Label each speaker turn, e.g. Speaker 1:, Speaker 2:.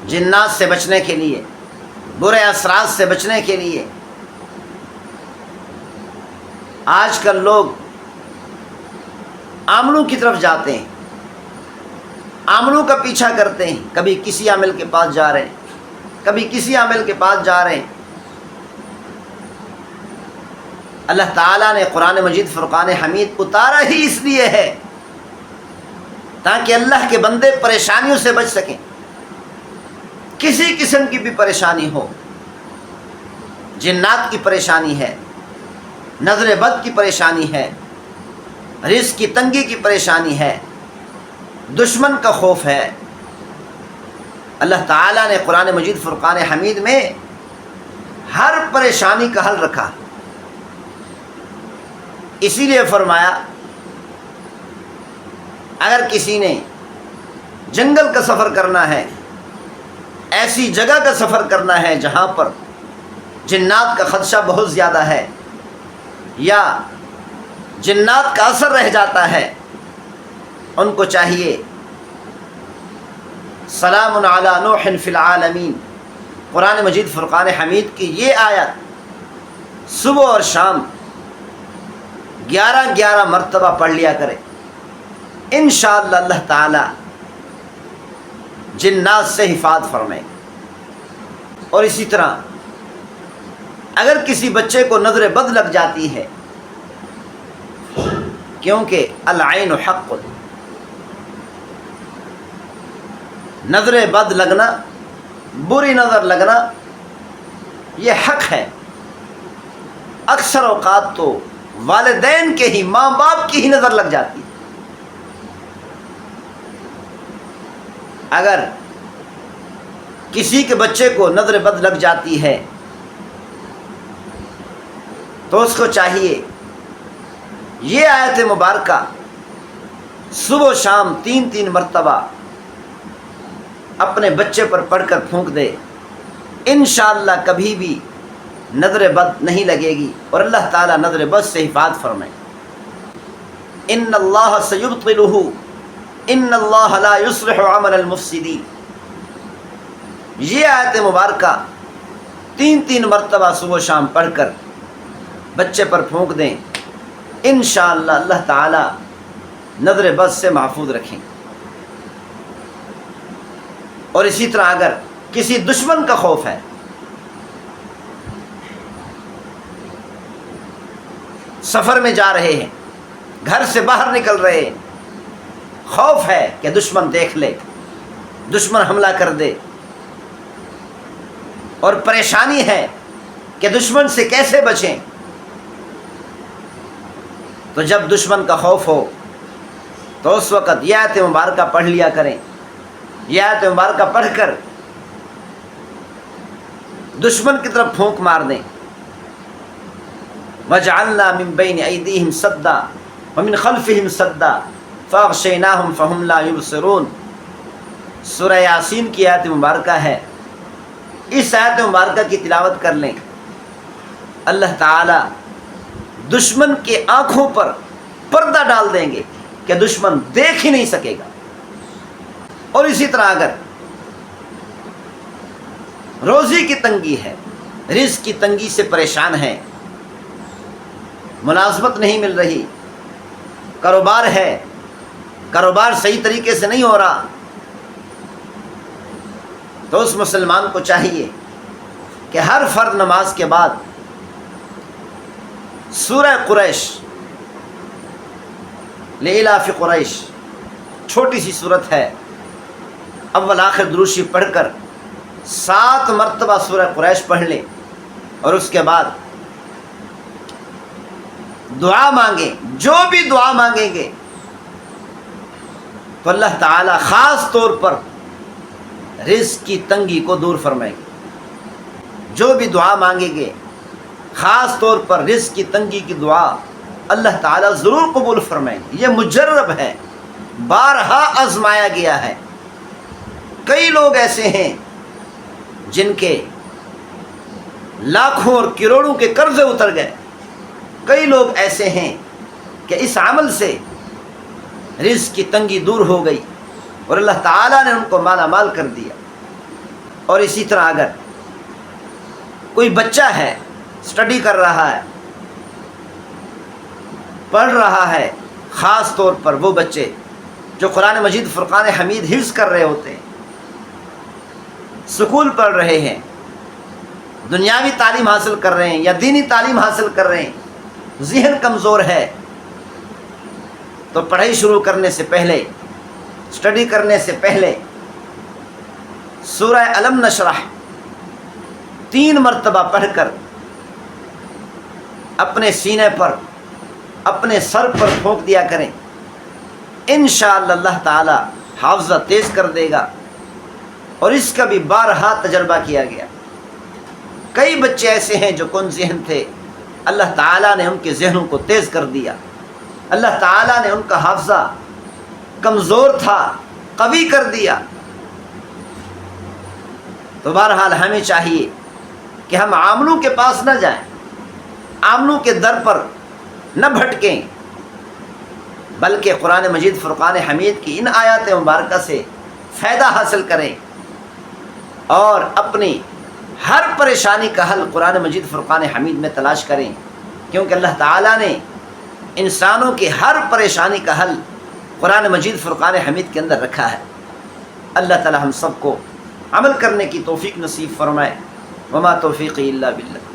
Speaker 1: جنات سے بچنے کے لیے، برے اثرات سے بچنے کے لیے آج کل لوگ عاملوں کی طرف جاتے ہیں، عاملوں کا پیچھا کرتے ہیں، کبھی کسی عامل کے پاس جا رہے ہیں، کبھی کسی عامل کے پاس جا رہے ہیں۔ اللہ تعالیٰ نے قرآن مجید فرقان حمید اتارا ہی اس لیے ہے تاکہ اللہ کے بندے پریشانیوں سے بچ سکیں، کسی قسم کی بھی پریشانی ہو، جنات کی پریشانی ہے، نظر بد کی پریشانی ہے، رزق کی تنگی کی پریشانی ہے، دشمن کا خوف ہے، اللہ تعالیٰ نے قرآن مجید فرقان حمید میں ہر پریشانی کا حل رکھا۔ اسی لیے فرمایا اگر کسی نے جنگل کا سفر کرنا ہے، ایسی جگہ کا سفر کرنا ہے جہاں پر جنات کا خدشہ بہت زیادہ ہے یا جنات کا اثر رہ جاتا ہے، ان کو چاہیے سلام علی نوح فی العالمین، قرآن مجید فرقان حمید کی یہ آیت صبح اور شام 11 مرتبہ پڑھ لیا کرے، انشاءاللہ اللہ تعالی جنات سے حفاظت فرمائے۔ اور اسی طرح اگر کسی بچے کو نظر بد لگ جاتی ہے، کیونکہ العین حق، نظر بد لگنا، بری نظر لگنا یہ حق ہے۔ اکثر اوقات تو والدین کے ہی، ماں باپ کی ہی نظر لگ جاتی ہے۔ اگر کسی کے بچے کو نظر بد لگ جاتی ہے تو اس کو چاہیے یہ آیت مبارکہ صبح و شام 3 مرتبہ اپنے بچے پر پڑھ کر پھونک دے، انشاءاللہ کبھی بھی نظر بد نہیں لگے گی اور اللہ تعالیٰ نظر بد سے حفاظت فرمائے۔ ان اللہ سیبطلہ ان اللہ لا یصلح عمل المفسدین، یہ آیت مبارکہ 3 مرتبہ صبح و شام پڑھ کر بچے پر پھونک دیں، انشاءاللہ اللہ تعالیٰ نظر بد سے محفوظ رکھیں۔ اور اسی طرح اگر کسی دشمن کا خوف ہے، سفر میں جا رہے ہیں، گھر سے باہر نکل رہے ہیں، خوف ہے کہ دشمن دیکھ لے، دشمن حملہ کر دے، اور پریشانی ہے کہ دشمن سے کیسے بچیں، تو جب دشمن کا خوف ہو تو اس وقت یہ آیت مبارکہ پڑھ لیا کریں، یہ آیت مبارکہ پڑھ کر دشمن کی طرف پھونک مار دیں۔ وَجَعَلْنَا مِن بَيْنِ أَيْدِيهِمْ سَدًّا وَمِنْ خَلْفِهِمْ سَدًّا فَأَغْشَيْنَاهُمْ فَهُمْ لَا يُبْصِرُونَ، سورہ یاسین کی آیت مبارکہ ہے، اس آیت مبارکہ کی تلاوت کر لیں، اللہ تعالی دشمن کے آنکھوں پر پردہ ڈال دیں گے کہ دشمن دیکھ ہی نہیں سکے گا۔ اور اسی طرح اگر روزی کی تنگی ہے، رزق کی تنگی سے پریشان ہے، ملازمت نہیں مل رہی، کاروبار ہے، کاروبار صحیح طریقے سے نہیں ہو رہا، تو اس مسلمان کو چاہیے کہ ہر فرض نماز کے بعد سورہ قریش، لإلاف قریش، چھوٹی سی صورت ہے، اول آخر درود شریف پڑھ کر 7 مرتبہ سورہ قریش پڑھ لیں، اور اس کے بعد دعا مانگیں، جو بھی دعا مانگیں گے تو اللہ تعالیٰ خاص طور پر رزق کی تنگی کو دور فرمائے گے۔ جو بھی دعا مانگیں گے خاص طور پر رزق کی تنگی کی دعا اللہ تعالیٰ ضرور قبول فرمائیں گے، یہ مجرب ہے، بارہا آزمایا گیا ہے۔ کئی لوگ ایسے ہیں جن کے لاکھوں اور کروڑوں کے قرضے اتر گئے، کئی لوگ ایسے ہیں کہ اس عمل سے رزق کی تنگی دور ہو گئی اور اللہ تعالیٰ نے ان کو مالا مال کر دیا۔ اور اسی طرح اگر کوئی بچہ ہے اسٹڈی کر رہا ہے، پڑھ رہا ہے، خاص طور پر وہ بچے جو قرآن مجید فرقان حمید حفظ کر رہے ہوتے ہیں، سکول پڑھ رہے ہیں، دنیاوی تعلیم حاصل کر رہے ہیں یا دینی تعلیم حاصل کر رہے ہیں، ذہن کمزور ہے، تو پڑھائی شروع کرنے سے پہلے، اسٹڈی کرنے سے پہلے سورہ الم نشرح 3 مرتبہ پڑھ کر اپنے سینے پر، اپنے سر پر پھونک دیا کریں، انشاءاللہ اللہ تعالی حافظہ تیز کر دے گا۔ اور اس کا بھی بارہا تجربہ کیا گیا۔ کئی بچے ایسے ہیں جو کن ذہن تھے، اللہ تعالیٰ نے ان کے ذہنوں کو تیز کر دیا، اللہ تعالیٰ نے ان کا حافظہ کمزور تھا قوی کر دیا۔ تو بہرحال ہمیں چاہیے کہ ہم عاملوں کے پاس نہ جائیں، عاملوں کے در پر نہ بھٹکیں، بلکہ قرآن مجید فرقان حمید کی ان آیات مبارکہ سے فائدہ حاصل کریں اور اپنی ہر پریشانی کا حل قرآن مجید فرقان حمید میں تلاش کریں، کیونکہ اللہ تعالیٰ نے انسانوں کی ہر پریشانی کا حل قرآن مجید فرقان حمید کے اندر رکھا ہے۔ اللہ تعالی ہم سب کو عمل کرنے کی توفیق نصیب فرمائے۔ وما توفیقی الا باللہ۔